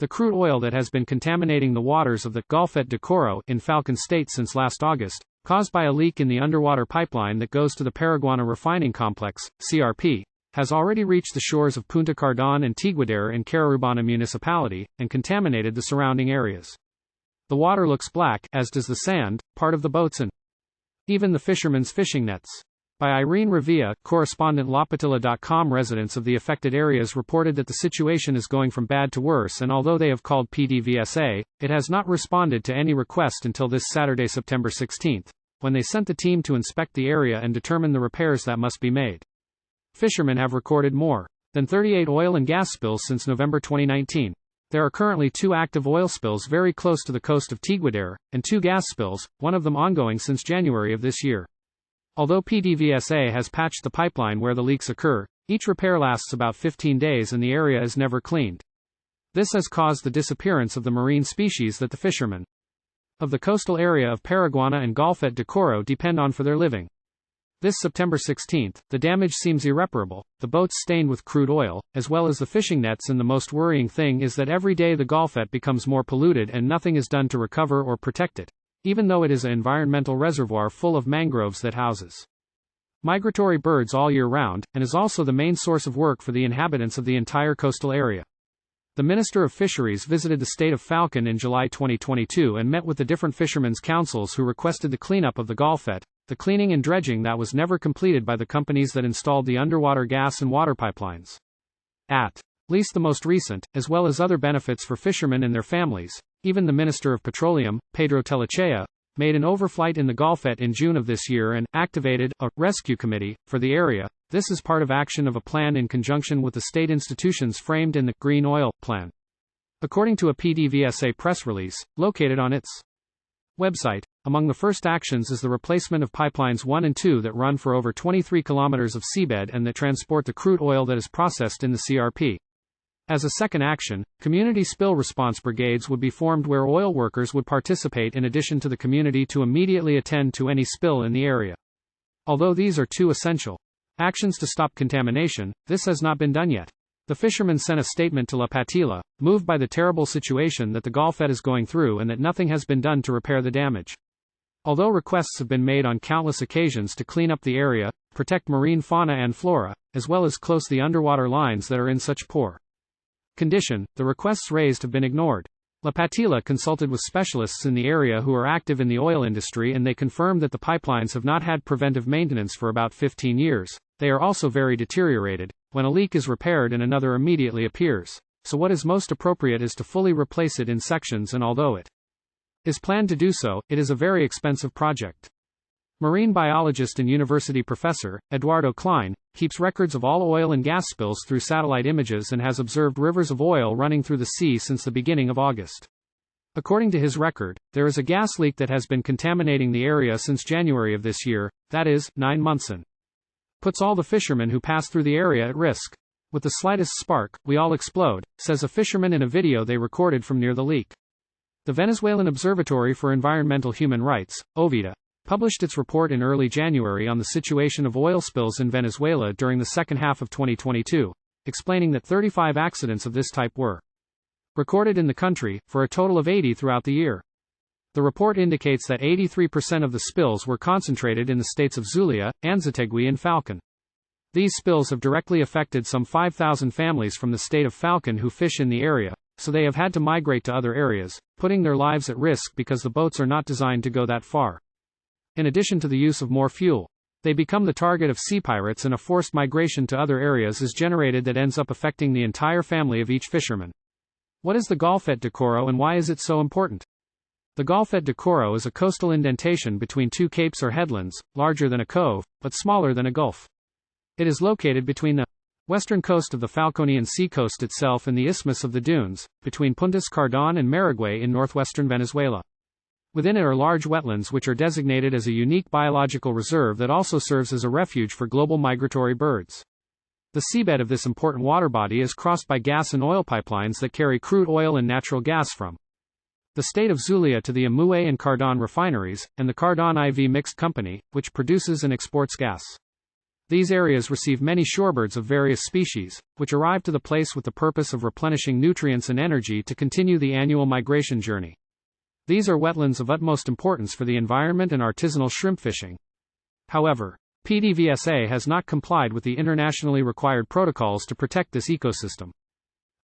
The crude oil that has been contaminating the waters of the Golfete de Coro in Falcón State since last August, caused by a leak in the underwater pipeline that goes to the Paraguaná Refining Complex, CRP, has already reached the shores of Punta Cardón and Tiguadare in Carirubana Municipality, and contaminated the surrounding areas. The water looks black, as does the sand, part of the boats and even the fishermen's fishing nets. By Irene Revilla, Correspondent Lopatilla.com. Residents of the affected areas reported that the situation is going from bad to worse, and although they have called PDVSA, it has not responded to any request until this Saturday, September 16, when they sent the team to inspect the area and determine the repairs that must be made. Fishermen have recorded more than 38 oil and gas spills since November 2019. There are currently 2 active oil spills very close to the coast of Tiguadare, and 2 gas spills, one of them ongoing since January of this year. Although PDVSA has patched the pipeline where the leaks occur, each repair lasts about 15 days and the area is never cleaned. This has caused the disappearance of the marine species that the fishermen of the coastal area of Paraguaná and Golfete de Coro depend on for their living. This September 16, the damage seems irreparable, the boats stained with crude oil, as well as the fishing nets, and the most worrying thing is that every day the Golfete becomes more polluted and nothing is done to recover or protect it, even though it is an environmental reservoir full of mangroves that houses migratory birds all year round, and is also the main source of work for the inhabitants of the entire coastal area. The Minister of Fisheries visited the state of Falcón in July 2022 and met with the different fishermen's councils who requested the cleanup of the Golfete, the cleaning and dredging that was never completed by the companies that installed the underwater gas and water pipelines. At least the most recent, as well as other benefits for fishermen and their families. Even the Minister of Petroleum, Pedro Telechea, made an overflight in the Golfete in June of this year and activated a rescue committee for the area. This is part of action of a plan in conjunction with the state institutions framed in the Green Oil Plan. According to a PDVSA press release, located on its website, among the first actions is the replacement of pipelines 1 and 2 that run for over 23 kilometers of seabed and that transport the crude oil that is processed in the CRP. As a second action, community spill response brigades would be formed where oil workers would participate in addition to the community to immediately attend to any spill in the area. Although these are 2 essential actions to stop contamination, this has not been done yet. The fishermen sent a statement to La Patilla, moved by the terrible situation that the Golfete is going through and that nothing has been done to repair the damage. Although requests have been made on countless occasions to clean up the area, protect marine fauna and flora, as well as close the underwater lines that are in such poor condition, the requests raised have been ignored. La Patilla consulted with specialists in the area who are active in the oil industry, and they confirmed that the pipelines have not had preventive maintenance for about 15 years. They are also very deteriorated when a leak is repaired and another immediately appears. So what is most appropriate is to fully replace it in sections, and although it is planned to do so, it is a very expensive project. Marine biologist and university professor, Eduardo Klein, keeps records of all oil and gas spills through satellite images and has observed rivers of oil running through the sea since the beginning of August. According to his record, there is a gas leak that has been contaminating the area since January of this year, that is, 9 months, and puts all the fishermen who pass through the area at risk. With the slightest spark, we all explode, says a fisherman in a video they recorded from near the leak. The Venezuelan Observatory for Environmental Human Rights, OVIDA, published its report in early January on the situation of oil spills in Venezuela during the second half of 2022, explaining that 35 accidents of this type were recorded in the country, for a total of 80 throughout the year. The report indicates that 83% of the spills were concentrated in the states of Zulia, Anzoátegui and Falcón. These spills have directly affected some 5,000 families from the state of Falcón who fish in the area, so they have had to migrate to other areas, putting their lives at risk because the boats are not designed to go that far. In addition to the use of more fuel, they become the target of sea pirates, and a forced migration to other areas is generated that ends up affecting the entire family of each fisherman. What is the Golfete de Coro and why is it so important? The Golfete de Coro is a coastal indentation between 2 capes or headlands, larger than a cove, but smaller than a gulf. It is located between the western coast of the Falconian Sea coast itself and the Isthmus of the Dunes, between Punta Cardón and Marigüe in northwestern Venezuela. Within it are large wetlands which are designated as a unique biological reserve that also serves as a refuge for global migratory birds. The seabed of this important water body is crossed by gas and oil pipelines that carry crude oil and natural gas from the state of Zulia to the Amue and Cardón refineries, and the Cardón IV Mixed Company, which produces and exports gas. These areas receive many shorebirds of various species, which arrive to the place with the purpose of replenishing nutrients and energy to continue the annual migration journey. These are wetlands of utmost importance for the environment and artisanal shrimp fishing. However, PDVSA has not complied with the internationally required protocols to protect this ecosystem.